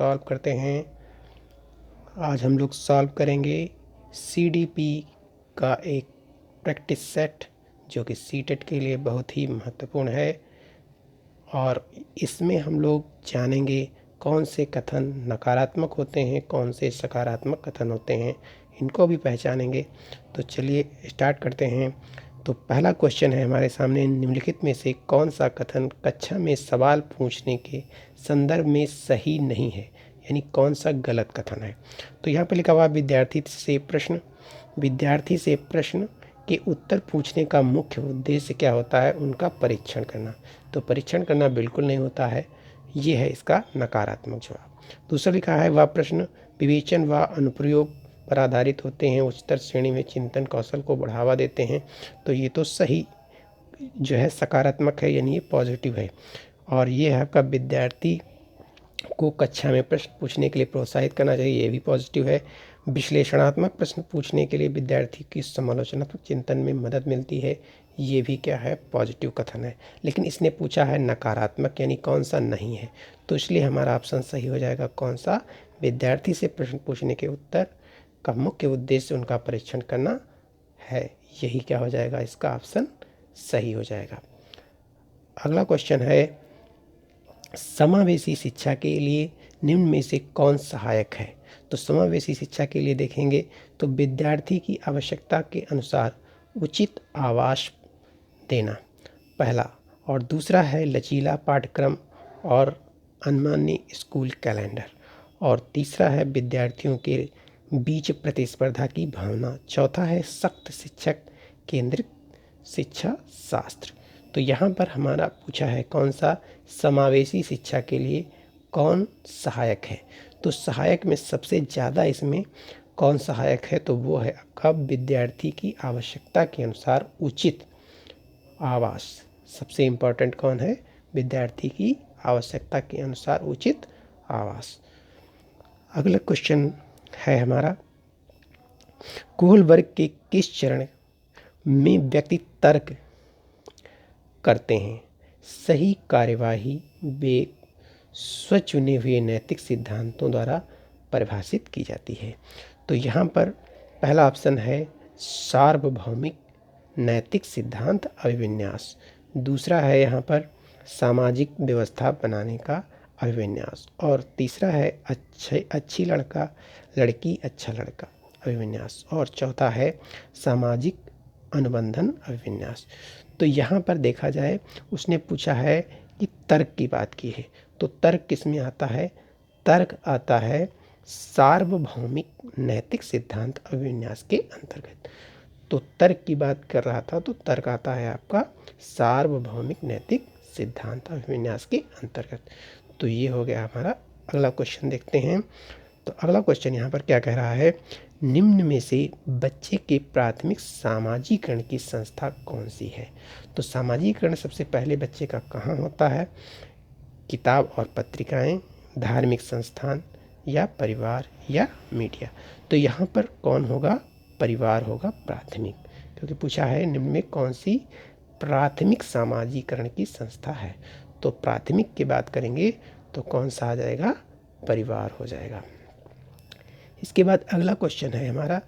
Solve करते हैं। आज हम लोग सॉल्व करेंगे CDP का एक प्रैक्टिस सेट जो कि सीटेट के लिए बहुत ही महत्वपूर्ण है, और इसमें हम लोग जानेंगे कौन से कथन नकारात्मक होते हैं, कौन से सकारात्मक कथन होते हैं, इनको भी पहचानेंगे। तो चलिए स्टार्ट करते हैं। तो पहला क्वेश्चन है हमारे सामने, निम्नलिखित में से कौन सा कथन कक्षा में सवाल पूछने के संदर्भ में सही नहीं है, यानी कौन सा गलत कथन है। तो यहाँ पर लिखा हुआ विद्यार्थी से प्रश्न के उत्तर पूछने का मुख्य उद्देश्य क्या होता है, उनका परीक्षण करना। तो परीक्षण करना बिल्कुल नहीं होता है, ये है इसका नकारात्मक जवाब। दूसरा लिखा है वह प्रश्न विवेचन व अनुप्रयोग पर आधारित होते हैं, उच्चतर श्रेणी में चिंतन कौशल को बढ़ावा देते हैं। तो ये तो सही जो है सकारात्मक है, यानी ये पॉजिटिव है। और ये है आपका विद्यार्थी को कक्षा में प्रश्न पूछने के लिए प्रोत्साहित करना चाहिए, ये भी पॉजिटिव है। विश्लेषणात्मक प्रश्न पूछने के लिए विद्यार्थी की समालोचनात्मक चिंतन में मदद मिलती है, ये भी क्या है, पॉजिटिव कथन है। लेकिन इसने पूछा है नकारात्मक, यानी कौन सा नहीं है, तो इसलिए हमारा ऑप्शन सही हो जाएगा कौन सा, विद्यार्थी से प्रश्न पूछने के उत्तर का मुख्य उद्देश्य उनका परीक्षण करना है, यही क्या हो जाएगा, इसका ऑप्शन सही हो जाएगा। अगला क्वेश्चन है, समावेशी शिक्षा के लिए निम्न में से कौन सहायक है। तो समावेशी शिक्षा के लिए देखेंगे तो विद्यार्थी की आवश्यकता के अनुसार उचित आवास देना पहला, और दूसरा है लचीला पाठ्यक्रम और अनमान्य स्कूल कैलेंडर, और तीसरा है विद्यार्थियों के बीच प्रतिस्पर्धा की भावना, चौथा है सख्त शिक्षक केंद्रित शिक्षा शास्त्र। तो यहाँ पर हमारा पूछा है कौन सा समावेशी शिक्षा के लिए कौन सहायक है। तो सहायक में सबसे ज़्यादा इसमें कौन सहायक है, तो वो है आपका विद्यार्थी की आवश्यकता के अनुसार उचित आवास। सबसे इम्पोर्टेंट कौन है, विद्यार्थी की आवश्यकता के अनुसार उचित आवास। अगला क्वेश्चन है हमारा, कुल वर्ग के किस चरण में व्यक्ति तर्क करते हैं, सही कार्यवाही वे स्वचुने हुए नैतिक सिद्धांतों द्वारा परिभाषित की जाती है। तो यहाँ पर पहला ऑप्शन है सार्वभौमिक नैतिक सिद्धांत अभिविन्यास, दूसरा है यहाँ पर सामाजिक व्यवस्था बनाने का अभिविन्यास, और तीसरा है अच्छी लड़का लड़की अच्छा लड़का अभिविन्यास, और चौथा है सामाजिक अनुबंधन अभिविन्यास। तो यहाँ पर देखा जाए उसने पूछा है कि तर्क की बात की है, तो तर्क किस में आता है, तर्क आता है सार्वभौमिक नैतिक सिद्धांत अभिविन्यास के अंतर्गत। तो तर्क की बात कर रहा था, तो तर्क आता है आपका सार्वभौमिक नैतिक सिद्धांत अभिविन्यास के अंतर्गत। तो ये हो गया हमारा। अगला क्वेश्चन देखते हैं। तो अगला क्वेश्चन यहाँ पर क्या कह रहा है, निम्न में से बच्चे के प्राथमिक सामाजिकरण की संस्था कौन सी है। तो सामाजिकरण सबसे पहले बच्चे का कहाँ होता है, किताब और पत्रिकाएं, धार्मिक संस्थान, या परिवार, या मीडिया। तो यहाँ पर कौन होगा, परिवार होगा प्राथमिक, क्योंकि पूछा है निम्न में कौन सी प्राथमिक सामाजिकरण की संस्था है। तो प्राथमिक की बात करेंगे तो कौन सा आ जाएगा, परिवार हो जाएगा। इसके बाद अगला क्वेश्चन है हमारा।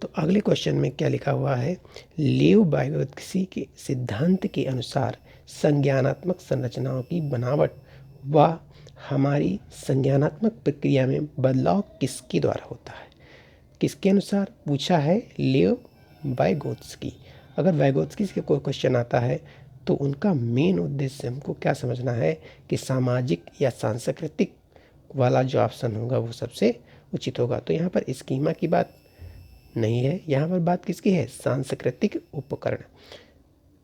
तो अगले क्वेश्चन में क्या लिखा हुआ है, लेव वाइगोत्स्की के सिद्धांत के अनुसार संज्ञानात्मक संरचनाओं की बनावट व हमारी संज्ञानात्मक प्रक्रिया में बदलाव किसके द्वारा होता है। किसके अनुसार पूछा है, लेव वाइगोत्स्की। अगर वाइगोत्स्की से कोई क्वेश्चन आता है तो उनका मेन उद्देश्य हमको क्या समझना है कि सामाजिक या सांस्कृतिक वाला जो ऑप्शन होगा वो सबसे उचित होगा। तो यहाँ पर स्कीमा की बात नहीं है, यहाँ पर बात किसकी है, सांस्कृतिक उपकरण।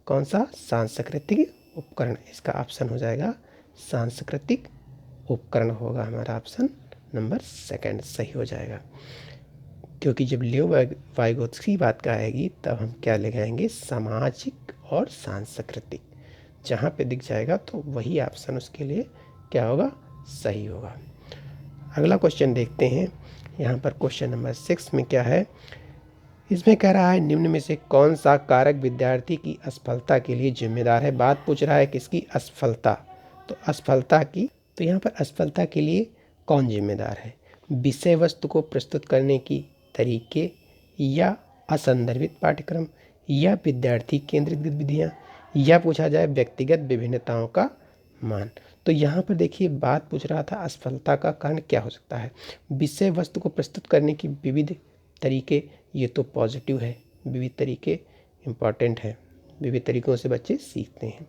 कौन सा, सांस्कृतिक उपकरण, इसका ऑप्शन हो जाएगा सांस्कृतिक उपकरण होगा हमारा ऑप्शन नंबर सेकंड सही हो जाएगा। क्योंकि जब लेव वाइगोत्स्की बात का आएगी तब हम क्या लगाएंगे, सामाजिक और सांस्कृतिक, जहाँ पे दिख जाएगा तो वही ऑप्शन उसके लिए क्या होगा, सही होगा। अगला क्वेश्चन देखते हैं। यहाँ पर क्वेश्चन नंबर 6 में क्या है, इसमें कह रहा है निम्न में से कौन सा कारक विद्यार्थी की असफलता के लिए जिम्मेदार है। बात पूछ रहा है किसकी, असफलता। तो असफलता की, तो यहाँ पर असफलता के लिए कौन जिम्मेदार है? विषय वस्तु को प्रस्तुत करने की तरीके या असंदर्भित पाठ्यक्रम या विद्यार्थी केंद्रित गतिविधियाँ या पूछा जाए व्यक्तिगत विभिन्नताओं का मान। तो यहाँ पर देखिए बात पूछ रहा था असफलता का कारण क्या हो सकता है। विषय वस्तु को प्रस्तुत करने की विविध तरीके, ये तो पॉजिटिव है, विविध तरीके इम्पॉर्टेंट है, विविध तरीकों से बच्चे सीखते हैं।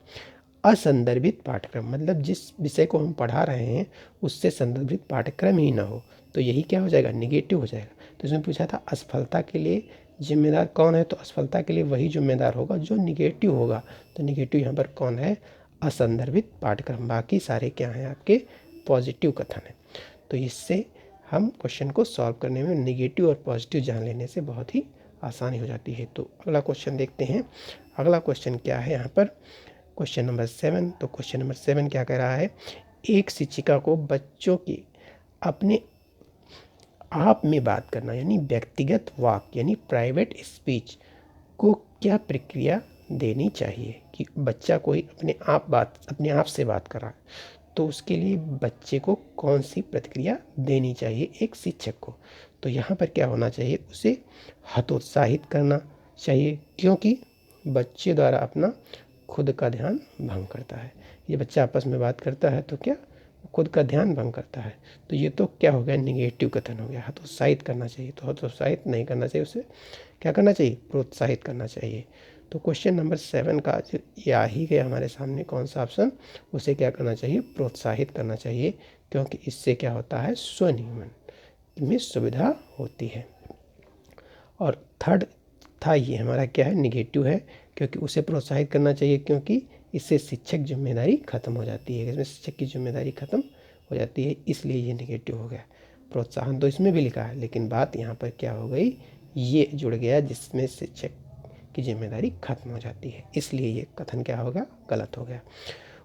असंदर्भित पाठ्यक्रम मतलब जिस विषय को हम पढ़ा रहे हैं उससे संदर्भित पाठ्यक्रम ही ना हो, तो यही क्या हो जाएगा, निगेटिव हो जाएगा। तो इसमें पूछा था असफलता के लिए जिम्मेदार कौन है, तो असफलता के लिए वही जिम्मेदार होगा जो निगेटिव होगा। तो निगेटिव यहाँ पर कौन है, असंदर्भित पाठ्यक्रम। बाकी सारे क्या हैं आपके पॉजिटिव कथन है। तो इससे हम क्वेश्चन को सॉल्व करने में निगेटिव और पॉजिटिव जान लेने से बहुत ही आसानी हो जाती है। तो अगला क्वेश्चन देखते हैं। अगला क्वेश्चन क्या है यहाँ पर, क्वेश्चन नंबर 7। तो क्वेश्चन नंबर 7 क्या कह रहा है, एक शिक्षिका को बच्चों की अपने आप में बात करना यानी व्यक्तिगत वाक्य यानी प्राइवेट स्पीच को क्या प्रक्रिया देनी चाहिए कि बच्चा कोई अपने आप से बात कर रहा है, तो उसके लिए बच्चे को कौन सी प्रतिक्रिया देनी चाहिए एक शिक्षक को। तो यहाँ पर क्या होना चाहिए, उसे हतोत्साहित करना चाहिए, क्योंकि बच्चे द्वारा अपना खुद का ध्यान भंग करता है। ये बच्चा आपस में बात करता है तो क्या खुद का ध्यान भंग करता है, तो ये तो क्या हो गया, निगेटिव कथन हो गया। हतोत्साहित करना चाहिए, तो हतोत्साहित नहीं करना चाहिए, उसे क्या करना चाहिए, प्रोत्साहित करना चाहिए। तो क्वेश्चन नंबर 7 का जो ये आ ही गया हमारे सामने कौन सा ऑप्शन, उसे क्या करना चाहिए, प्रोत्साहित करना चाहिए, क्योंकि इससे क्या होता है, स्वनियमन में सुविधा होती है। और थर्ड था ये हमारा क्या है, निगेटिव है, क्योंकि उसे प्रोत्साहित करना चाहिए, क्योंकि इससे शिक्षक जिम्मेदारी खत्म हो जाती है, इसमें शिक्षक की जिम्मेदारी खत्म हो जाती है, इसलिए ये निगेटिव हो गया। प्रोत्साहन तो इसमें भी लिखा है, लेकिन बात यहाँ पर क्या हो गई, ये जुड़ गया जिसमें शिक्षक की जिम्मेदारी खत्म हो जाती है, इसलिए ये कथन क्या होगा, गलत हो गया।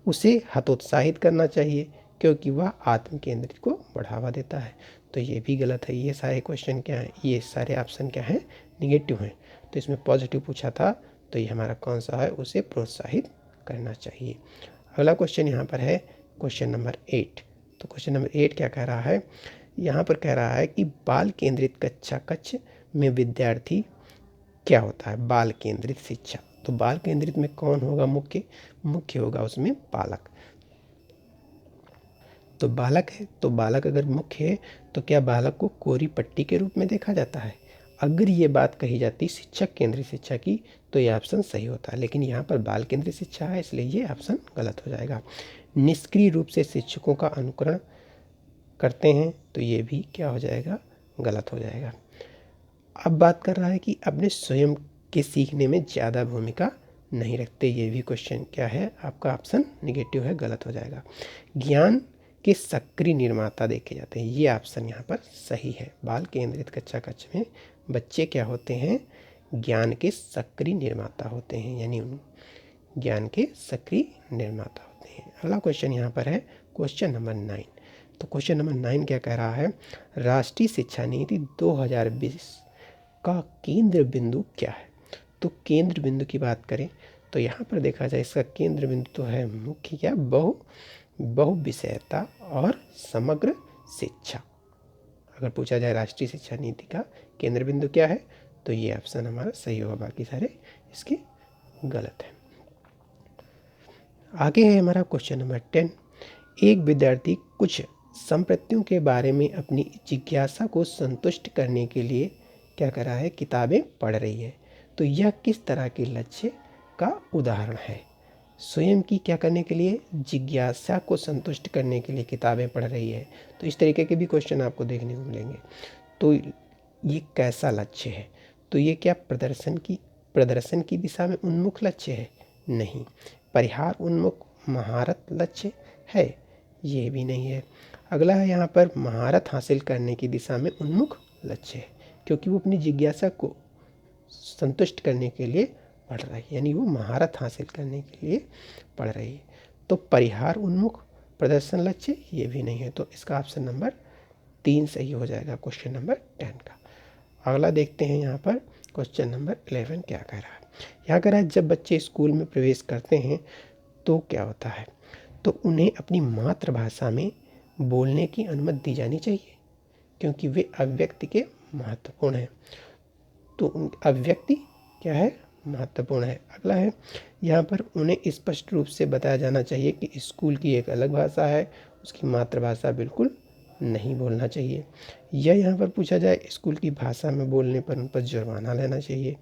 उसे हतोत्साहित करना चाहिए क्योंकि वह आत्म केंद्रित को बढ़ावा देता है, तो ये भी गलत है। ये सारे क्वेश्चन क्या हैं, ये सारे ऑप्शन क्या हैं, निगेटिव हैं। तो इसमें पॉजिटिव पूछा था, तो ये हमारा कौन सा है, उसे प्रोत्साहित करना चाहिए। अगला क्वेश्चन यहाँ पर है क्वेश्चन नंबर 8। तो क्वेश्चन नंबर 8 क्या कह रहा है, यहाँ पर कह रहा है कि बाल केंद्रित कक्षा कक्ष में विद्यार्थी क्या होता है, बाल केंद्रित शिक्षा। तो बाल केंद्रित में कौन होगा, मुख्य होगा उसमें बालक। तो बालक है, तो बालक अगर मुख्य है तो क्या बालक को कोरी पट्टी के रूप में देखा जाता है। अगर ये बात कही जाती शिक्षक केंद्रित शिक्षा की तो ये ऑप्शन सही होता है, लेकिन यहाँ पर बाल केंद्रित शिक्षा है, इसलिए ये ऑप्शन गलत हो जाएगा। निष्क्रिय रूप से शिक्षकों का अनुकरण करते हैं, तो ये भी क्या हो जाएगा, गलत हो जाएगा। अब बात कर रहा है कि अपने स्वयं के सीखने में ज़्यादा भूमिका नहीं रखते, ये भी क्वेश्चन क्या है आपका ऑप्शन निगेटिव है, गलत हो जाएगा। ज्ञान के सक्रिय निर्माता देखे जाते हैं, ये ऑप्शन यहाँ पर सही है। बाल केंद्रित कक्षा कक्ष में बच्चे क्या होते हैं, ज्ञान के सक्रिय निर्माता होते हैं, यानी ज्ञान के सक्रिय निर्माता होते हैं। अगला क्वेश्चन यहाँ पर है क्वेश्चन नंबर 9। तो क्वेश्चन नंबर 9 क्या कह रहा है, राष्ट्रीय शिक्षा नीति 2020 का केंद्र बिंदु क्या है। तो केंद्र बिंदु की बात करें तो यहाँ पर देखा जाए इसका केंद्र बिंदु तो है मुख्य क्या, बहुविषयता और समग्र शिक्षा। अगर पूछा जाए राष्ट्रीय शिक्षा नीति का केंद्र बिंदु क्या है, तो ये ऑप्शन हमारा सही होगा, बाकी सारे इसके गलत हैं। आगे है हमारा क्वेश्चन नंबर 10। एक विद्यार्थी कुछ संपत्तियों के बारे में अपनी जिज्ञासा को संतुष्ट करने के लिए क्या कर रहा है, किताबें पढ़ रही है। तो यह किस तरह के लक्ष्य का उदाहरण है। स्वयं की क्या करने के लिए, जिज्ञासा को संतुष्ट करने के लिए किताबें पढ़ रही है। तो इस तरीके के भी क्वेश्चन आपको देखने को मिलेंगे। तो ये कैसा लक्ष्य है, तो ये क्या प्रदर्शन की दिशा में उन्मुख लक्ष्य है, नहीं। परिहार उन्मुख महारत लक्ष्य है, ये भी नहीं है। अगला है यहाँ पर महारत हासिल करने की दिशा में उन्मुख लक्ष्य है, क्योंकि वो अपनी जिज्ञासा को संतुष्ट करने के लिए पढ़ रही है, यानी वो महारत हासिल करने के लिए पढ़ रही है। तो परिहार उन्मुख प्रदर्शन लक्ष्य, ये भी नहीं है, तो इसका ऑप्शन नंबर 3 सही हो जाएगा क्वेश्चन नंबर 10 का। अगला देखते हैं यहाँ पर क्वेश्चन नंबर 11 क्या कह रहा है। यहाँ कह रहा है जब बच्चे स्कूल में प्रवेश करते हैं तो क्या होता है, तो उन्हें अपनी मातृभाषा में बोलने की अनुमति दी जानी चाहिए क्योंकि वे अभिव्यक्ति के महत्वपूर्ण हैं। तो अभिव्यक्ति क्या है, महत्वपूर्ण है। अगला है यहाँ पर उन्हें स्पष्ट रूप से बताया जाना चाहिए कि स्कूल की एक अलग भाषा है, उसकी मातृभाषा बिल्कुल नहीं बोलना चाहिए। या यहाँ पर पूछा जाए स्कूल की भाषा में बोलने पर उन पर जुर्माना लेना चाहिए,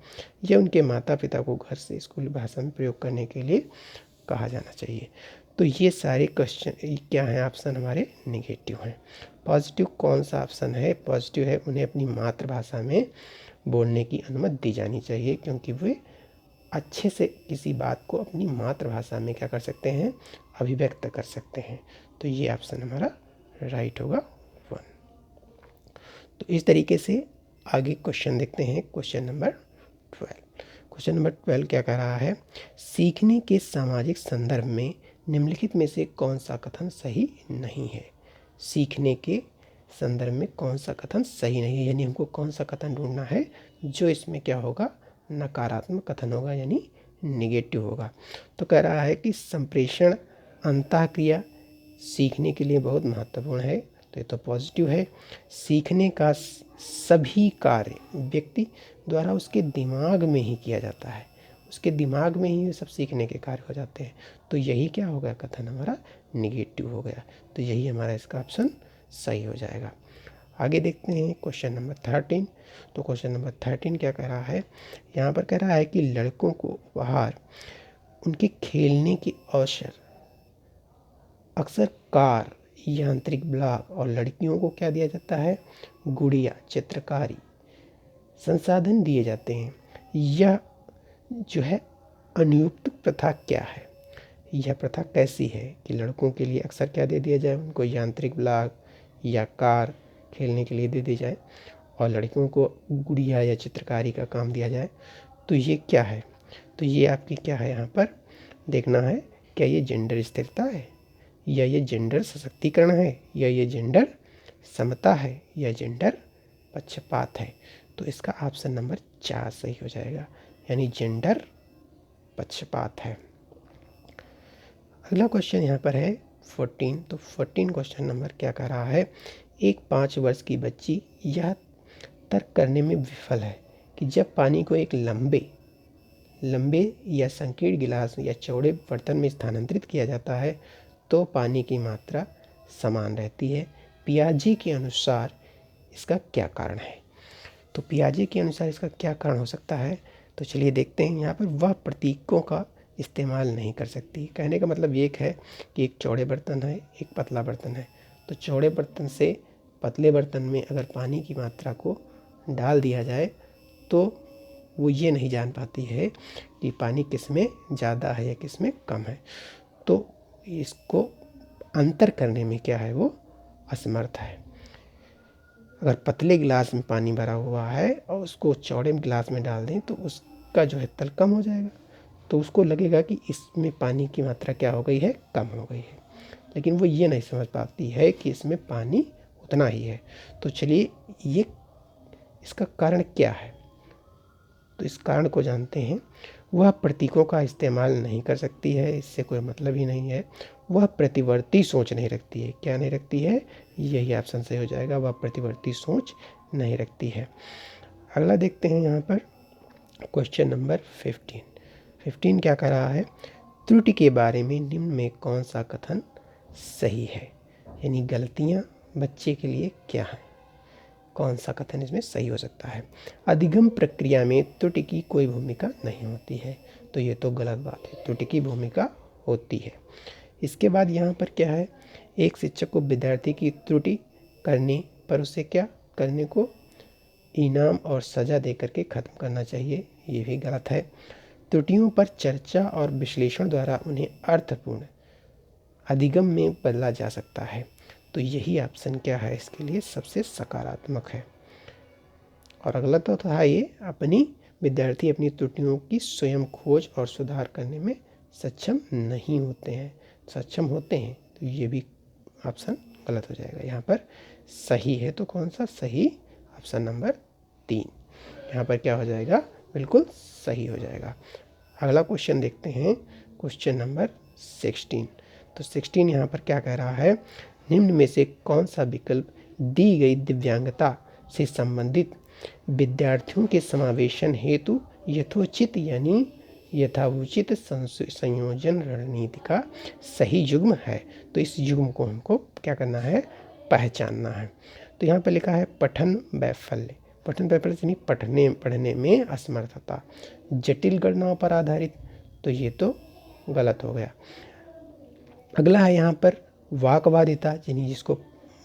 या उनके माता पिता को घर से स्कूली भाषा में प्रयोग करने के लिए कहा जाना चाहिए। तो ये सारे क्वेश्चन क्या हैं, ऑप्शन हमारे निगेटिव हैं। पॉजिटिव कौन सा ऑप्शन है, पॉजिटिव है उन्हें अपनी मातृभाषा में बोलने की अनुमति दी जानी चाहिए क्योंकि वे अच्छे से किसी बात को अपनी मातृभाषा में क्या कर सकते हैं, अभिव्यक्त कर सकते हैं। तो ये ऑप्शन हमारा राइट होगा 1। तो इस तरीके से आगे क्वेश्चन देखते हैं। क्वेश्चन नंबर 12 क्या कह रहा है, सीखने के सामाजिक संदर्भ में निम्नलिखित में से कौन सा कथन सही नहीं है। सीखने के संदर्भ में कौन सा कथन सही नहीं है, यानी हमको कौन सा कथन ढूंढना है जो इसमें क्या होगा, नकारात्मक कथन होगा यानी निगेटिव होगा। तो कह रहा है कि संप्रेषण अंतःक्रिया सीखने के लिए बहुत महत्वपूर्ण है, तो ये तो पॉजिटिव है। सीखने का सभी कार्य व्यक्ति द्वारा उसके दिमाग में ही किया जाता है, उसके दिमाग में ही सब सीखने के कार्य हो जाते हैं। तो यही क्या हो गया, कथन हमारा निगेटिव हो गया। तो यही हमारा इसका ऑप्शन सही हो जाएगा। आगे देखते हैं क्वेश्चन नंबर 13। तो क्वेश्चन नंबर 13 क्या कह रहा है, यहाँ पर कह रहा है कि लड़कों को बाहर उनके खेलने के अवसर अक्सर कार, यांत्रिक ब्लॉक, और लड़कियों को क्या दिया जाता है, गुड़िया, चित्रकारी संसाधन दिए जाते हैं। यह जो है अनुयुक्त प्रथा क्या है, यह प्रथा कैसी है कि लड़कों के लिए अक्सर क्या दे दिया जाए, उनको यांत्रिक ब्लॉक या कार खेलने के लिए दे दी जाए और लड़कियों को गुड़िया या चित्रकारी का काम दिया जाए। तो ये क्या है, तो ये आपकी क्या है, यहाँ पर देखना है क्या ये जेंडर स्थिरता है, या ये जेंडर सशक्तिकरण है, या ये जेंडर समता है, या जेंडर पक्षपात है। तो इसका ऑप्शन नंबर 4 सही हो जाएगा, यानी जेंडर पक्षपात है। अगला क्वेश्चन यहाँ पर है 14। तो 14 क्वेश्चन नंबर क्या कह रहा है, एक 5 वर्ष की बच्ची यह तर्क करने में विफल है कि जब पानी को एक लंबे या संकीर्ण गिलास या चौड़े बर्तन में स्थानांतरित किया जाता है तो पानी की मात्रा समान रहती है। पियाजे के अनुसार इसका क्या कारण है। तो पियाजे के अनुसार इसका क्या कारण हो सकता है, तो चलिए देखते हैं। यहाँ पर वह प्रतीकों का इस्तेमाल नहीं कर सकती। कहने का मतलब ये है कि एक चौड़े बर्तन है, एक पतला बर्तन है। तो चौड़े बर्तन से पतले बर्तन में अगर पानी की मात्रा को डाल दिया जाए तो वो ये नहीं जान पाती है कि पानी किस में ज़्यादा है या किस में कम है। तो इसको अंतर करने में क्या है, वो असमर्थ है। अगर पतले गिलास में पानी भरा हुआ है और उसको चौड़े गिलास में डाल दें तो उसका जो है तल कम हो जाएगा, तो उसको लगेगा कि इसमें पानी की मात्रा क्या हो गई है, कम हो गई है। लेकिन वो ये नहीं समझ पाती है कि इसमें पानी उतना ही है। तो चलिए ये इसका कारण क्या है, तो इस कारण को जानते हैं। वह प्रतीकों का इस्तेमाल नहीं कर सकती है, इससे कोई मतलब ही नहीं है। वह प्रतिवर्ती सोच नहीं रखती है। क्या नहीं रखती है, यही ऑप्शन सही हो जाएगा, वह प्रतिवर्ती सोच नहीं रखती है। अगला देखते हैं यहाँ पर क्वेश्चन नंबर 15 क्या कह रहा है, त्रुटि के बारे में निम्न में कौन सा कथन सही है, यानी गलतियाँ बच्चे के लिए क्या है, कौन सा कथन इसमें सही हो सकता है। अधिगम प्रक्रिया में त्रुटि की कोई भूमिका नहीं होती है, तो ये तो गलत बात है, त्रुटि की भूमिका होती है। इसके बाद यहाँ पर क्या है, एक शिक्षक को विद्यार्थी की त्रुटि करने पर उसे क्या करने को इनाम और सज़ा दे करके ख़त्म करना चाहिए, ये भी गलत है। त्रुटियों पर चर्चा और विश्लेषण द्वारा उन्हें अर्थपूर्ण अधिगम में बदला जा सकता है, तो यही ऑप्शन क्या है इसके लिए सबसे सकारात्मक है। और अगला तो था ये विद्यार्थी अपनी त्रुटियों की स्वयं खोज और सुधार करने में सक्षम नहीं होते हैं, सक्षम होते हैं, तो ये भी ऑप्शन गलत हो जाएगा। यहाँ पर सही है तो कौन सा सही, ऑप्शन नंबर 3 यहाँ पर क्या हो जाएगा, बिल्कुल सही हो जाएगा। अगला क्वेश्चन देखते हैं, क्वेश्चन नंबर 16। तो 16 यहाँ पर क्या कह रहा है, निम्न में से कौन सा विकल्प दी गई दिव्यांगता से संबंधित विद्यार्थियों के समावेशन हेतु यथोचित यानी यथाउचित संयोजन रणनीति का सही युग्म है? तो इस युग्म को हमको क्या करना है, पहचानना है। तो यहाँ पर लिखा है पठन वैफल्य। पठन वैफल्य यानी पढ़ने में असमर्थता, जटिल गणनाओं पर आधारित, तो ये तो गलत हो गया। अगला है यहाँ पर वाकबाधिता, यानी जिसको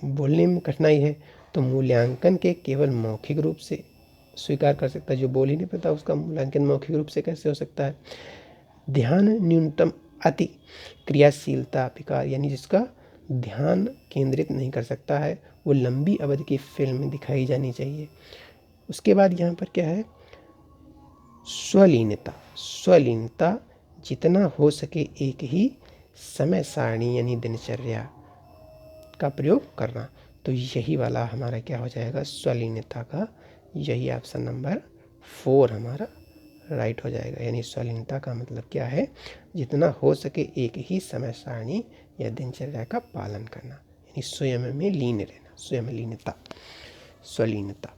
बोलने में कठिनाई है, तो मूल्यांकन के केवल मौखिक रूप से स्वीकार कर सकता है। जो बोल ही नहीं पाता उसका मूल्यांकन मौखिक रूप से कैसे हो सकता है? ध्यान न्यूनतम अति क्रियाशीलता विकार, यानी जिसका ध्यान केंद्रित नहीं कर सकता है, वो लंबी अवधि की फिल्म दिखाई जानी चाहिए। उसके बाद यहाँ पर क्या है, स्वलीनता। स्वलीनता, जितना हो सके एक ही समय सारणी यानी दिनचर्या का प्रयोग करना। तो यही वाला हमारा क्या हो जाएगा, स्वलीनता का यही ऑप्शन नंबर 4 हमारा राइट हो जाएगा। यानी स्वलीनता का मतलब क्या है, जितना हो सके एक ही समय सारणी या दिनचर्या का पालन करना, यानी स्वयं में लीन रहना, स्वयं लीनता, स्वलीनता।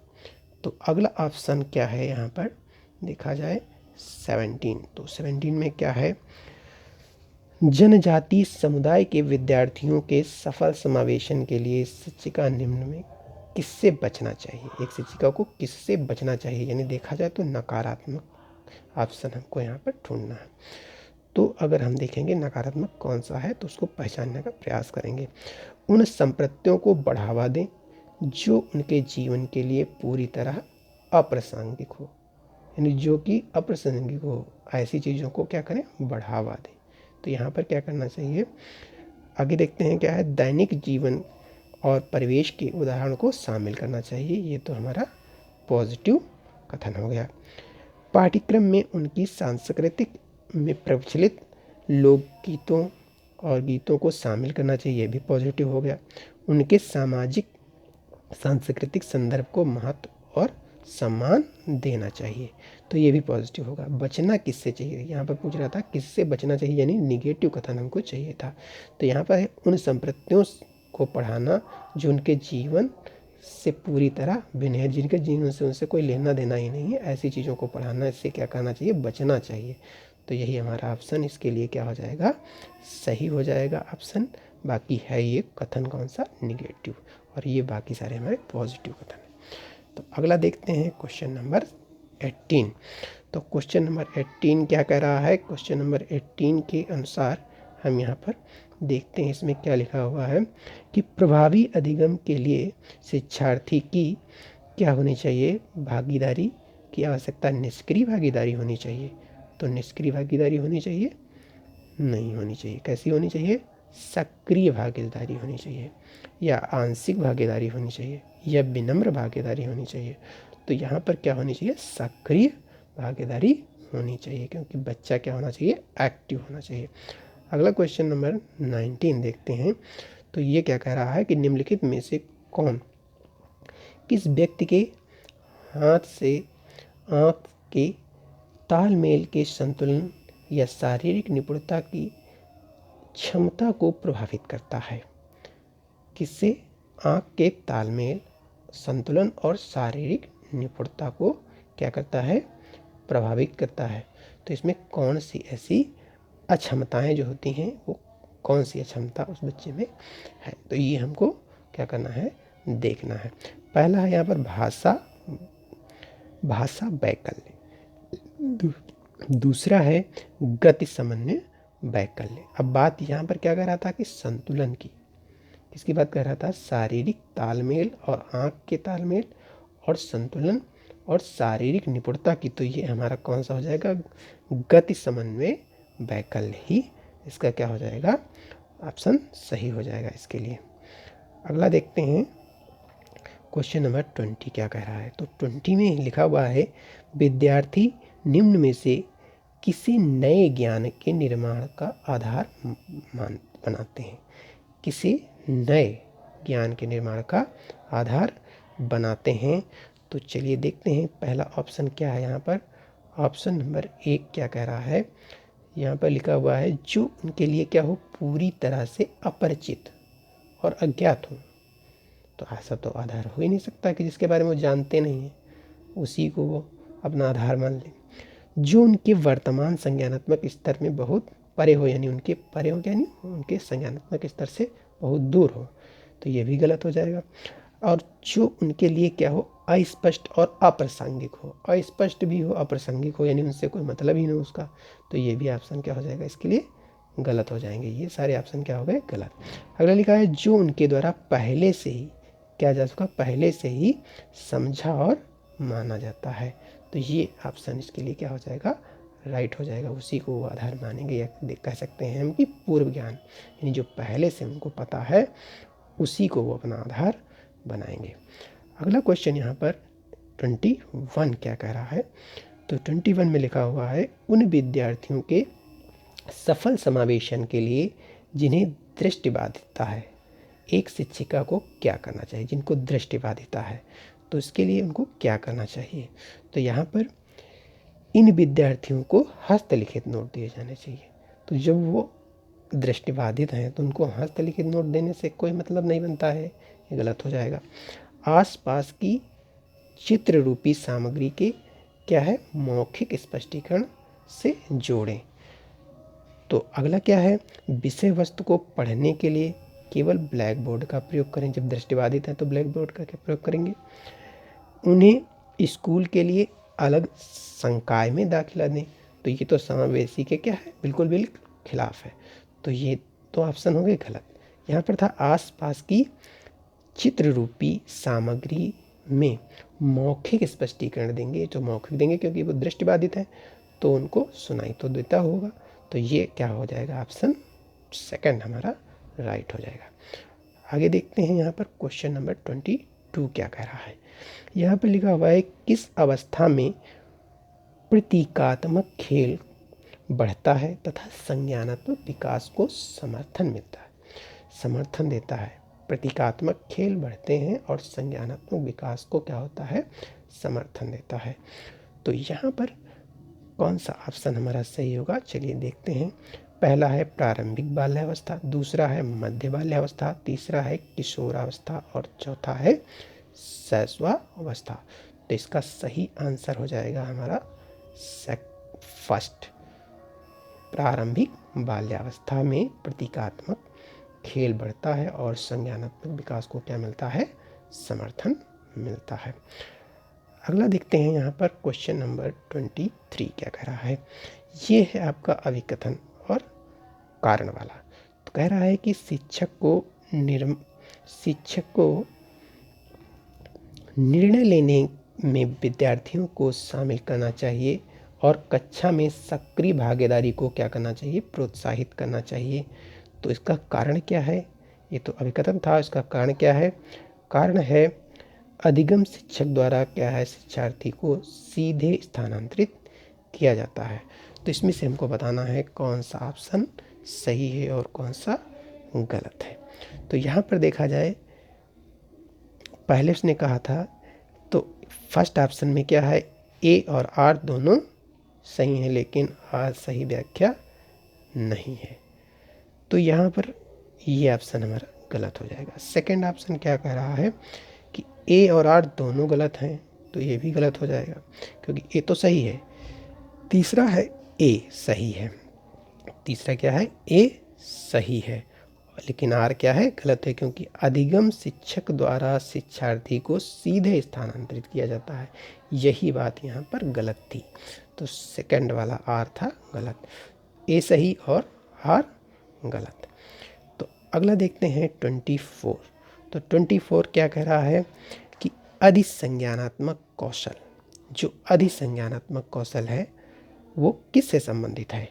तो अगला ऑप्शन क्या है यहाँ पर देखा जाए 17। तो 17 में क्या है, जनजाति समुदाय के विद्यार्थियों के सफल समावेशन के लिए शिक्षिका निम्न में किससे बचना चाहिए? एक शिक्षिका को किससे बचना चाहिए, यानी देखा जाए तो नकारात्मक ऑप्शन हमको यहाँ पर ढूंढना है। तो अगर हम देखेंगे नकारात्मक कौन सा है तो उसको पहचानने का प्रयास करेंगे। उन संप्रत्यों को बढ़ावा दें जो उनके जीवन के लिए पूरी तरह अप्रासंगिक हो, यानी जो कि अप्रासंगिक हो, ऐसी चीज़ों को क्या करें, बढ़ावा दें। तो यहाँ पर क्या करना चाहिए, आगे देखते हैं क्या है, दैनिक जीवन और परिवेश के उदाहरण को शामिल करना चाहिए। ये तो हमारा पॉजिटिव कथन हो गया। पाठ्यक्रम में उनकी सांस्कृतिक में प्रचलित लोकगीतों और गीतों को शामिल करना चाहिए, ये भी पॉजिटिव हो गया। उनके सामाजिक सांस्कृतिक संदर्भ को महत्व और सम्मान देना चाहिए, तो ये भी पॉजिटिव होगा। बचना किससे चाहिए, यहाँ पर पूछ रहा था किससे बचना चाहिए, यानी निगेटिव कथन हमको चाहिए था। तो यहाँ पर है उन संप्रत्यों को पढ़ाना जो उनके जीवन से पूरी तरह भिन्न है, जिनके जीवन से उनसे कोई लेना देना ही नहीं है, ऐसी चीज़ों को पढ़ाना, इससे क्या करना चाहिए, बचना चाहिए। तो यही हमारा ऑप्शन इसके लिए क्या हो जाएगा, सही हो जाएगा ऑप्शन। बाकी है ये कथन कौन सा, निगेटिव, और ये बाकी सारे हमारे पॉजिटिव कथन है। तो अगला देखते हैं क्वेश्चन नंबर 18। तो क्वेश्चन नंबर 18 क्या कह रहा है, क्वेश्चन नंबर 18 के अनुसार हम यहाँ पर देखते हैं इसमें क्या लिखा हुआ है कि प्रभावी अधिगम के लिए शिक्षार्थी की क्या होनी चाहिए, भागीदारी की आवश्यकता, निष्क्रिय भागीदारी होनी चाहिए। तो निष्क्रिय भागीदारी होनी चाहिए, नहीं होनी चाहिए। कैसी होनी चाहिए, सक्रिय भागीदारी होनी चाहिए, या आंशिक भागीदारी होनी चाहिए, या विनम्र भागीदारी होनी चाहिए। तो यहाँ पर क्या होनी चाहिए, सक्रिय भागीदारी होनी चाहिए, क्योंकि बच्चा क्या होना चाहिए, एक्टिव होना चाहिए। अगला क्वेश्चन नंबर 19 देखते हैं। तो ये क्या कह रहा है कि निम्नलिखित में से कौन किस व्यक्ति के हाथ से आँख के तालमेल के संतुलन या शारीरिक निपुणता की क्षमता को प्रभावित करता है? किससे आँख के तालमेल, संतुलन और शारीरिक निपुणता को क्या करता है, प्रभावित करता है। तो इसमें कौन सी ऐसी अक्षमताएं जो होती हैं, वो कौन सी अक्षमता उस बच्चे में है, तो ये हमको क्या करना है, देखना है। पहला है यहाँ पर भाषा वैकल्य, दूसरा है गति समन्वय वैकल्य। अब बात यहाँ पर क्या कर रहा था कि संतुलन की, किसकी बात कर रहा था, शारीरिक तालमेल और आँख के तालमेल और संतुलन और शारीरिक निपुणता की। तो ये हमारा कौन सा हो जाएगा, गति समन्वय वैकल्य ही इसका क्या हो जाएगा, ऑप्शन सही हो जाएगा इसके लिए। अगला देखते हैं क्वेश्चन नंबर 20 क्या कह रहा है। तो 20 में लिखा हुआ है विद्यार्थी निम्न में से किसी नए ज्ञान के निर्माण का आधार बनाते हैं, किसी नए ज्ञान के निर्माण का आधार बनाते हैं। तो चलिए देखते हैं पहला ऑप्शन क्या है यहाँ पर। ऑप्शन नंबर 1 क्या कह रहा है, यहाँ पर लिखा हुआ है जो उनके लिए क्या हो, पूरी तरह से अपरिचित और अज्ञात हो, तो ऐसा तो आधार हो ही नहीं सकता कि जिसके बारे में वो जानते नहीं हैं उसी को वो अपना आधार मान लें। जो उनके वर्तमान संज्ञानात्मक स्तर में बहुत परे हो, यानी उनके परे हो यानी उनके संज्ञानात्मक स्तर से बहुत दूर हो, तो ये भी गलत हो जाएगा। और जो उनके लिए क्या हो, अस्पष्ट और अप्रासंगिक हो, अस्पष्ट भी हो अप्रासंगिक हो, यानी उनसे कोई मतलब ही नहीं उसका, तो ये भी ऑप्शन क्या हो जाएगा इसके लिए गलत हो जाएंगे। ये सारे ऑप्शन क्या हो गए गलत। अगला लिखा है जो उनके द्वारा पहले से ही क्या जा चुका, पहले से ही समझा और माना जाता है, तो ये ऑप्शन इसके लिए क्या हो जाएगा राइट हो जाएगा। उसी को वो आधार मानेंगे, या कह सकते हैं हम कि पूर्व ज्ञान, यानी जो पहले से उनको पता है उसी को वो अपना आधार बनाएंगे। अगला क्वेश्चन यहाँ पर 21 क्या कह रहा है, तो 21 में लिखा हुआ है उन विद्यार्थियों के सफल समावेशन के लिए जिन्हें दृष्टिबाधिता है एक शिक्षिका को क्या करना चाहिए। जिनको दृष्टिबाधिता है तो इसके लिए उनको क्या करना चाहिए, तो यहाँ पर इन विद्यार्थियों को हस्तलिखित नोट दिए जाने चाहिए। तो जब वो दृष्टिबाधित हैं तो उनको हस्तलिखित नोट देने से कोई मतलब नहीं बनता है, ये गलत हो जाएगा। आसपास की चित्र रूपी सामग्री के क्या है मौखिक स्पष्टीकरण से जोड़ें। तो अगला क्या है, विषय वस्तु को पढ़ने के लिए केवल ब्लैक बोर्ड का प्रयोग करें। जब दृष्टिबाधित हैं तो ब्लैक बोर्ड का क्या प्रयोग करेंगे। उन्हें स्कूल के लिए अलग संकाय में दाखिला दें, तो ये तो समावेशी के क्या है बिल्कुल खिलाफ है, तो ये तो ऑप्शन हो गए गलत। यहाँ पर था आसपास की चित्र रूपी सामग्री में मौखिक स्पष्टीकरण देंगे, तो मौखिक देंगे क्योंकि वो दृष्टिबाधित है तो उनको सुनाई तो देता होगा, तो ये क्या हो जाएगा ऑप्शन सेकंड हमारा राइट हो जाएगा। आगे देखते हैं यहाँ पर क्वेश्चन नंबर 22 क्या कह रहा है। यहाँ पर लिखा हुआ है किस अवस्था में प्रतीकात्मक खेल बढ़ता है तथा संज्ञानात्मक विकास को समर्थन मिलता है, समर्थन देता है। प्रतीकात्मक खेल बढ़ते हैं और संज्ञानात्मक विकास को क्या होता है समर्थन देता है। तो यहाँ पर कौन सा ऑप्शन हमारा सही होगा, चलिए देखते हैं। पहला है प्रारंभिक बाल्यावस्था, दूसरा है मध्य बाल्यावस्था, तीसरा है किशोरावस्था और चौथा है शैशवावस्था। तो इसका सही आंसर हो जाएगा हमारा फर्स्ट। प्रारंभिक बाल्यावस्था में प्रतीकात्मक खेल बढ़ता है और संज्ञानात्मक विकास को क्या मिलता है समर्थन मिलता है। अगला देखते हैं यहाँ पर क्वेश्चन नंबर 23 क्या कह रहा है। ये है आपका अभिकथन और कारण वाला। तो कह रहा है कि शिक्षक को निर्णय लेने में विद्यार्थियों को शामिल करना चाहिए और कक्षा में सक्रिय भागीदारी को क्या करना चाहिए प्रोत्साहित करना चाहिए। तो इसका कारण क्या है, ये तो अभिकथन था, इसका कारण क्या है, कारण है अधिगम शिक्षक द्वारा क्या है शिक्षार्थी को सीधे स्थानांतरित किया जाता है। तो इसमें से हमको बताना है कौन सा ऑप्शन सही है और कौन सा गलत है। तो यहाँ पर देखा जाए पहले उसने कहा था तो फर्स्ट ऑप्शन में क्या है ए और आर दोनों सही हैं, लेकिन आर सही व्याख्या नहीं है, तो यहाँ पर ये ऑप्शन हमारा गलत हो जाएगा। सेकंड ऑप्शन क्या कह रहा है कि ए और आर दोनों गलत हैं, तो ये भी गलत हो जाएगा क्योंकि ए तो सही है। तीसरा है ए सही है, तीसरा क्या है ए सही है, लेकिन आर क्या है गलत है क्योंकि अधिगम शिक्षक द्वारा शिक्षार्थी को सीधे स्थानांतरित किया जाता है, यही बात यहाँ पर गलत थी। तो सेकंड वाला आर था गलत, ए सही और आर गलत। तो अगला देखते हैं 24। तो 24 क्या कह रहा है कि अधिसंज्ञानात्मक कौशल, जो अधिसंज्ञानात्मक कौशल है वो किससे संबंधित है।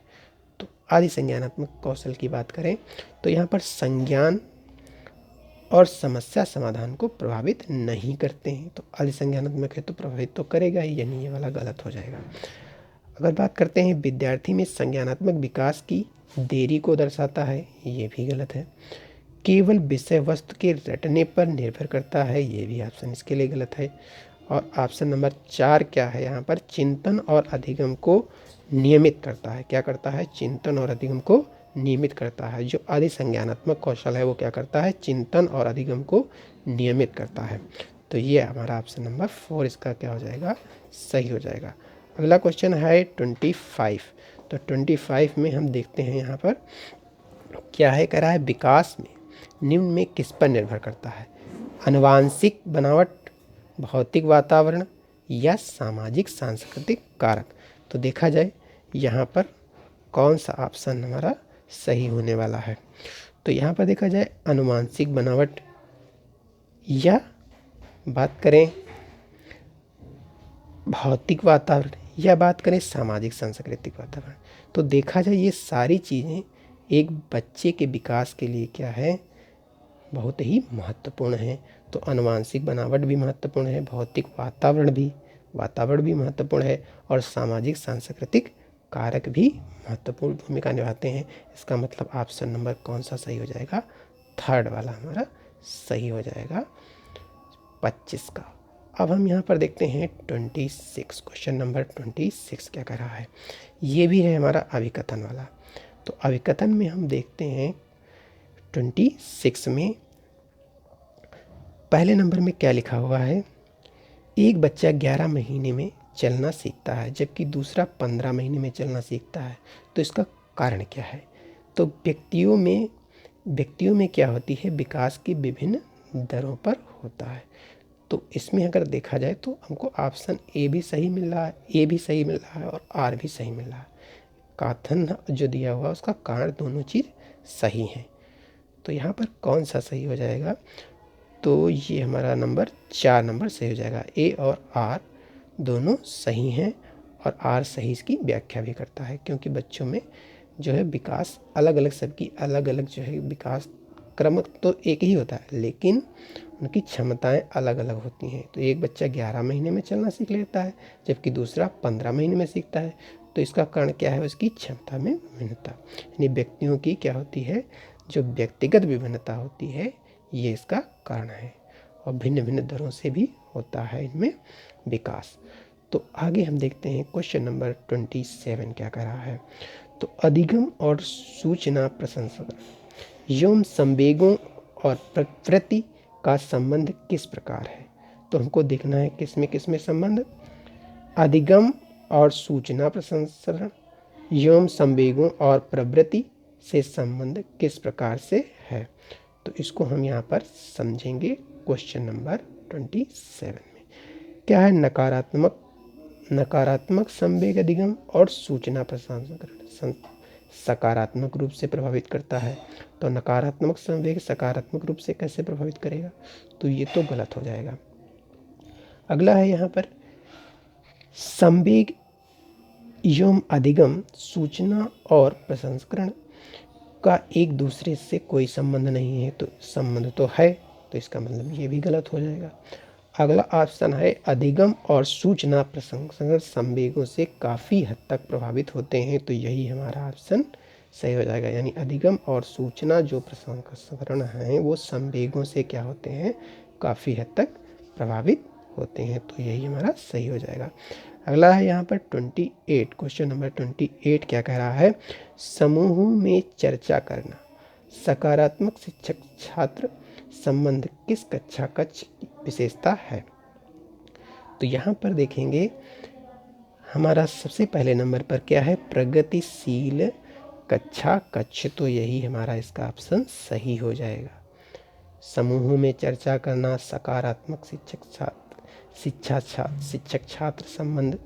तो अधिसंज्ञानात्मक कौशल की बात करें तो यहाँ पर संज्ञान और समस्या समाधान को प्रभावित नहीं करते हैं, तो अधिसंज्ञानात्मक है तो प्रभावित तो करेगा ही, यानी ये वाला गलत हो जाएगा। अगर बात करते हैं विद्यार्थी में संज्ञानात्मक विकास की देरी को दर्शाता है, ये भी गलत है। केवल विषय वस्तु के रटने पर निर्भर करता है, ये भी ऑप्शन इसके लिए गलत है। और ऑप्शन नंबर 4 क्या है यहाँ पर चिंतन और अधिगम को नियमित करता है, क्या करता है चिंतन और अधिगम को नियमित करता है। जो आदि संज्ञानात्मक कौशल है वो क्या करता है, चिंतन और अधिगम को नियमित करता है। तो ये हमारा ऑप्शन नंबर 4 इसका क्या हो जाएगा, सही हो जाएगा। अगला क्वेश्चन है 25। तो 25 में हम देखते हैं यहाँ पर क्या है, कह रहा है विकास में निम्न में किस पर निर्भर करता है, आनुवांशिक बनावट, भौतिक वातावरण या सामाजिक सांस्कृतिक कारक। तो देखा जाए यहाँ पर कौन सा ऑप्शन हमारा सही होने वाला है। तो यहाँ पर देखा जाए आनुवांशिक बनावट या बात करें भौतिक वातावरण या बात करें सामाजिक सांस्कृतिक वातावरण। तो देखा जाए ये सारी चीज़ें एक बच्चे के विकास के लिए क्या है, बहुत ही महत्वपूर्ण है। तो आनुवांशिक बनावट भी महत्वपूर्ण है, भौतिक वातावरण भी महत्वपूर्ण है और सामाजिक सांस्कृतिक कारक भी महत्वपूर्ण भूमिका निभाते हैं। इसका मतलब ऑप्शन नंबर कौन सा सही हो जाएगा, थर्ड वाला हमारा सही हो जाएगा 25 का। अब हम यहाँ पर देखते हैं 26, क्वेश्चन नंबर 26 क्या कह रहा है। ये भी है हमारा अभिकथन वाला। तो अभिकथन में हम देखते हैं 26 में पहले नंबर में क्या लिखा हुआ है, एक बच्चा 11 महीने में चलना सीखता है जबकि दूसरा 15 महीने में चलना सीखता है। तो इसका कारण क्या है। तो व्यक्तियों में क्या होती है, विकास की विभिन्न दरों पर होता है। तो इसमें अगर देखा जाए तो हमको ऑप्शन ए भी सही मिल रहा है, और आर भी सही मिल रहा है। कथन जो दिया हुआ उसका कारण दोनों चीज़ सही हैं। तो यहाँ पर कौन सा सही हो जाएगा, तो ये हमारा नंबर 4 नंबर सही हो जाएगा। ए और आर दोनों सही हैं और आर सही इसकी व्याख्या भी करता है, क्योंकि बच्चों में जो है विकास अलग अलग, सबकी अलग अलग जो है विकास क्रम तो एक ही होता है, लेकिन उनकी क्षमताएं अलग अलग होती हैं। तो एक बच्चा 11 महीने में चलना सीख लेता है जबकि दूसरा 15 महीने में सीखता है। तो इसका कारण क्या है, उसकी क्षमता में विभिन्नता, यानी व्यक्तियों की क्या होती है, जो व्यक्तिगत विभिन्नता होती है, ये इसका कारण है। और भिन्न भिन्न दरों से भी होता है इनमें विकास। तो आगे हम देखते हैं क्वेश्चन नंबर 27 क्या कह रहा है। तो अधिगम और सूचना प्रसंस्करण एवं संवेगों और प्रकृति का संबंध किस प्रकार है। तो हमको देखना है किसमें संबंध, अधिगम और सूचना प्रसंस्करण एवं संवेगों और प्रवृत्ति से संबंध किस प्रकार से है। तो इसको हम यहाँ पर समझेंगे क्वेश्चन नंबर 27 में। क्या है, नकारात्मक संवेग अधिगम और सूचना प्रसंस्करण सकारात्मक रूप से प्रभावित करता है। तो नकारात्मक संवेग सकारात्मक रूप से कैसे प्रभावित करेगा, तो ये तो गलत हो जाएगा। अगला है यहाँ पर संवेग एवं अधिगम, सूचना और प्रसंस्करण का एक दूसरे से कोई संबंध नहीं है। तो संबंध तो है, तो इसका मतलब ये भी गलत हो जाएगा। अगला ऑप्शन है अधिगम और सूचना प्रसंस्करण संवेगों से काफ़ी हद तक प्रभावित होते हैं। तो यही हमारा ऑप्शन सही हो जाएगा, यानी अधिगम और सूचना जो प्रसंस्करण हैं वो संवेगों से क्या होते हैं, काफ़ी हद तक प्रभावित होते हैं। तो यही हमारा सही हो जाएगा। अगला है यहाँ पर 28, क्वेश्चन नंबर 28 क्या कह रहा है, समूह में चर्चा करना सकारात्मक शिक्षक छात्र संबंध किस कक्षा की विशेषता है। तो यहाँ पर देखेंगे हमारा सबसे पहले नंबर पर क्या है, प्रगतिशील कक्ष। तो यही हमारा इसका ऑप्शन सही हो जाएगा। समूह में चर्चा करना, सकारात्मक शिक्षक छात्र संबंध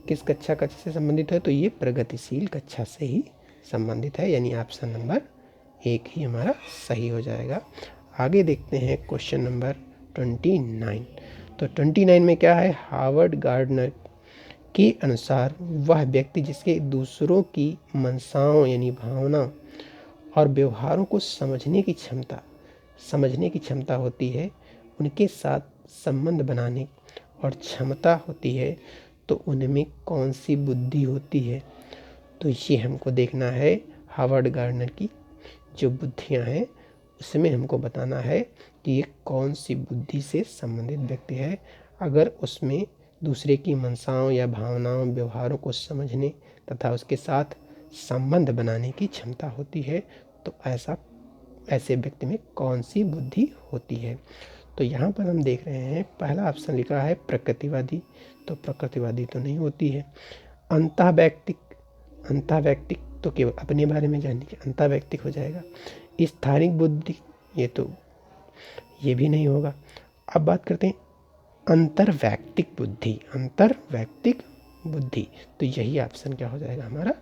किस कक्षा से संबंधित है, तो ये प्रगतिशील कक्षा से ही संबंधित है, यानी ऑप्शन नंबर 1 ही हमारा सही हो जाएगा। आगे देखते हैं क्वेश्चन नंबर 29। तो 29 में क्या है, हार्वर्ड गार्डनर के अनुसार वह व्यक्ति जिसके दूसरों की मनसाओं यानी भावना और व्यवहारों को समझने की क्षमता होती है, उनके साथ संबंध बनाने और क्षमता होती है, तो उनमें कौन सी बुद्धि होती है। तो ये हमको देखना है, हार्वर्ड गार्डनर की जो बुद्धियाँ हैं उसमें हमको बताना है कि ये कौन सी बुद्धि से संबंधित व्यक्ति है। अगर उसमें दूसरे की मनसाओं या भावनाओं व्यवहारों को समझने तथा उसके साथ संबंध बनाने की क्षमता होती है, तो ऐसे व्यक्ति में कौन सी बुद्धि होती है। तो यहाँ पर हम देख रहे हैं पहला ऑप्शन लिखा है प्रकृतिवादी, तो प्रकृतिवादी तो नहीं होती है। अंतःवैयक्तिक तो केवल अपने बारे में जानने की अंतःवैयक्तिक हो जाएगा। स्थानिक बुद्धि, ये भी नहीं होगा। अब बात करते हैं अंतर्वैयक्तिक बुद्धि, तो यही ऑप्शन क्या हो जाएगा हमारा,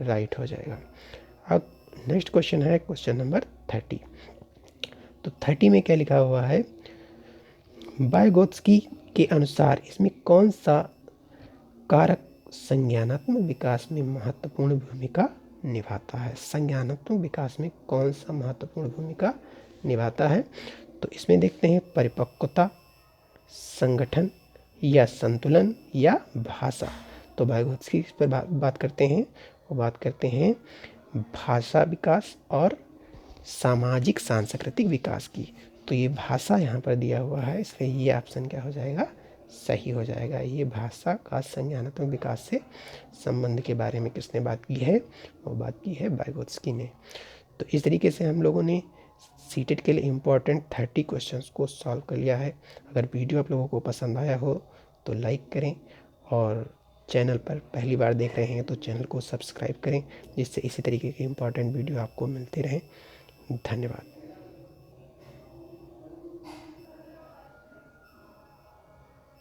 राइट हो जाएगा। अब नेक्स्ट क्वेश्चन है क्वेश्चन नंबर 30। तो 30 में क्या लिखा हुआ है, वाइगोत्स्की के अनुसार इसमें कौन सा कारक संज्ञानात्मक विकास में महत्वपूर्ण भूमिका निभाता है। संज्ञानात्मक विकास में कौन सा महत्वपूर्ण भूमिका निभाता है। तो इसमें देखते हैं परिपक्वता, संगठन या संतुलन या भाषा। तो वाइगोत्स्की इस पर बात करते हैं, वो बात करते हैं भाषा विकास और सामाजिक सांस्कृतिक विकास की। तो ये भाषा यहाँ पर दिया हुआ है, इसलिए ये ऑप्शन क्या हो जाएगा, सही हो जाएगा। ये भाषा का संज्ञानात्मक विकास से संबंध के बारे में किसने बात की है, वो बात की है वाइगोत्स्की ने। तो इस तरीके से हम लोगों ने सीटेट के लिए इम्पॉर्टेंट 30 क्वेश्चंस को सॉल्व कर लिया है। अगर वीडियो आप लोगों को पसंद आया हो तो लाइक करें, और चैनल पर पहली बार देख रहे हैं तो चैनल को सब्सक्राइब करें, जिससे इसी तरीके के इम्पॉर्टेंट वीडियो आपको मिलते रहें। धन्यवाद।